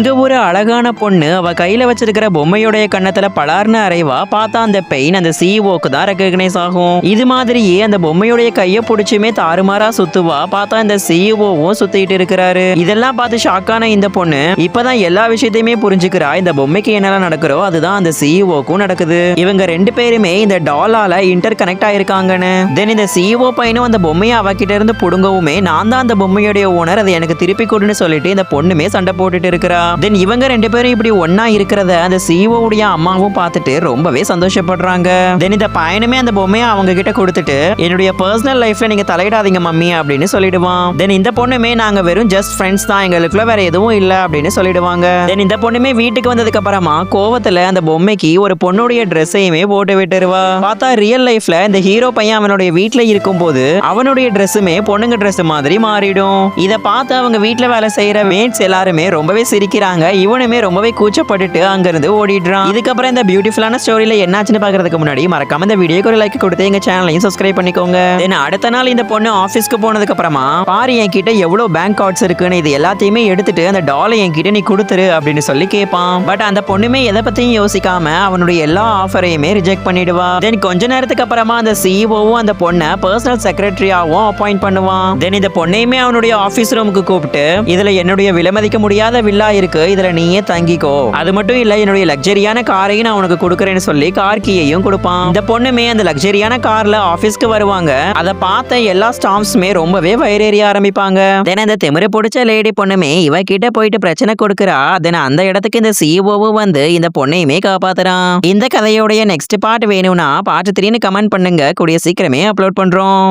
இங்க ஒரு அழகான பொண்ணு அவ கையில வச்சிருக்கிற பொம்மையுடைய கண்ணத்துல பலார்னு அறைவா. பார்த்தா அந்த பெயின் அந்த சிஇஓக்கு தான் ரெகக்னைஸ் ஆகும். இது மாதிரியே அந்த பொம்மையுடைய கையை பிடிச்சுமே தாறுமாறா சுத்துவா. பார்த்தா இந்த சிஇஓவும் சுத்திட்டு இருக்கிறாரு. இதெல்லாம் பார்த்து ஷாக்கான இந்த பொண்ணு இப்பதான் எல்லா விஷயத்தையுமே புரிஞ்சுக்கிறா. இந்த பொம்மைக்கு என்னெல்லாம் நடக்கிறோ அதுதான் அந்த சிஇஓக்கும் நடக்குது. இவங்க ரெண்டு பேருமே இந்த டாலால இன்டர் கனெக்ட் ஆயிருக்காங்கன்னு. தென் இந்த சிஇஓ பையனும் அந்த பொம்மையை அவகிட்ட இருந்து புடுங்கவுமே நான் தான் அந்த பொம்மையுடைய ஓனர், அதை எனக்கு திருப்பி கொடுன்னு சொல்லிட்டு இந்த பொண்ணுமே சண்டை போட்டுட்டு இருக்கிறா. தென் இவங்க ரெண்டு பேரும் இப்படி ஒன்னா இருக்கிறத அந்த சிஇஓ உடைய அம்மாவும் பார்த்துட்டு ரொம்பவே சந்தோஷப்படுறாங்க. தென் இந்த பையனுமே அந்த பொம்மையை அவங்க கிட்ட கொடுத்துட்டு என்னுடைய பர்சனல் லைஃப்ல நீங்க தலையிடாதீங்க மம்மி அப்படின்னு சொல்லிடுவான். தென் இந்த பொண்ணுமே நாங்க வெறும் ஜஸ்ட் ஃப்ரெண்ட்ஸ் தான், எங்களுக்குள்ள வேற எதுவும் இல்ல அப்படின்னு சொல்லிடுவாங்க. தென் இந்த பொண்ணுமே வீட்டுக்கு வந்ததுக்கு அப்புறமா கோவத்துல அந்த பொம்மைக்கு ஒரு பொண்ணுடைய ட்ரெஸ்ஸையுமே போட்டு விட்டுருவா. பார்த்தா ரியல் லைஃப்ல இந்த ஹீரோ பையன் அவனுடைய வீட்டுல இருக்கும் போது அவனுடைய ட்ரெஸ்ஸுமே பொண்ணுங்க ட்ரெஸ் மாதிரி மாறிடும். இத பார்த்து அவங்க வீட்டுல வேலை செய்யற மேட்ஸ் எல்லாருமே ரொம்பவே சிரிக்கிறாங்க. இவனுமே ரொம்பவே கூச்சப்பட்டுட்டு அங்கிருந்து ஓடிடுறான். இதுக்கப்புறம் இந்த பியூட்டிஃபுல்லான ஸ்டோரியில என்னாச்சுன்னு பாக்குறதுக்கு முன்னாடி மறக்காம இந்த வீடியோக்கு ஒரு லைக் கொடுத்து எங்க சேனலையும் சப்ஸ்கிரைப் பண்ணிக்கோங்க. அடுத்த நாள் இந்த பொண்ணு ஆபீஸ்க்கு போனதுக்கு அப்புறமா பாரு என்கிட்ட எவ்வளவு பேங்க் கார்ட்ஸ் இருக்குன்னு, இது எல்லாத்தையுமே எடுத்துட்டு அந்த டாலை என்கிட்ட நீ கொடுத்துரு அப்படின்னு சொல்லி கேட்பான். பட் அந்த பொண்ணுமே எதை பத்தியும் யோசிக்காம அவனுடைய எல்லா ஆஃபரையுமே ரிஜெக்ட் பண்ணிடுவா. தென் கொஞ்ச நேரத்துக்கு அப்புறமா அந்த சிஇஓவும் அந்த பொண்ணை பர்சனல் செக்ரட்டரியாவும் அப்பாயிண்ட் பண்ணுவான். தென் இந்த பொண்ணையுமே அவனுடைய ஆபீஸ் ரூமுக்கு கூப்பிட்டு இதுல என்னுடைய விலைமதிக்க முடியாத வில்லா இருக்கு, இதுல நீயே தங்கிக்கோ, அது மட்டும் இல்ல என்னுடைய லக்ஸரியான காரையும் நான் உனக்கு கொடுக்கறேன்னு சொல்லி கார் கீயையும் கொடுப்பான். இந்த பொண்ணுமே அந்த லக்ஸரியான கார்ல ஆபீஸ்க்கு வருவாங்க. அதை பார்த்த எல்லா ஸ்டாஃப்ஸ்மே ரொம்பவே வயிறேறிய ஆரம்பிப்பாங்க. தென் அந்த திமிரு பிடிச்ச லேடி பொண்ணுமே இவ கிட்ட போயிட்டு பிரச்சனை கொடுக்கறா. தென் அந்த இடத்துக்கு இந்த சிஇஓவும் வந்து இந்த பொண்ணையுமே காப்பாத்துறான். இந்த கதையோடைய நெக்ஸ்ட் பார்ட் வேணும்னா பார்ட் 3ன்னு கமெண்ட் பண்ணுங்க, கூடிய சீக்கிரமே அப்லோட் பண்றோம்.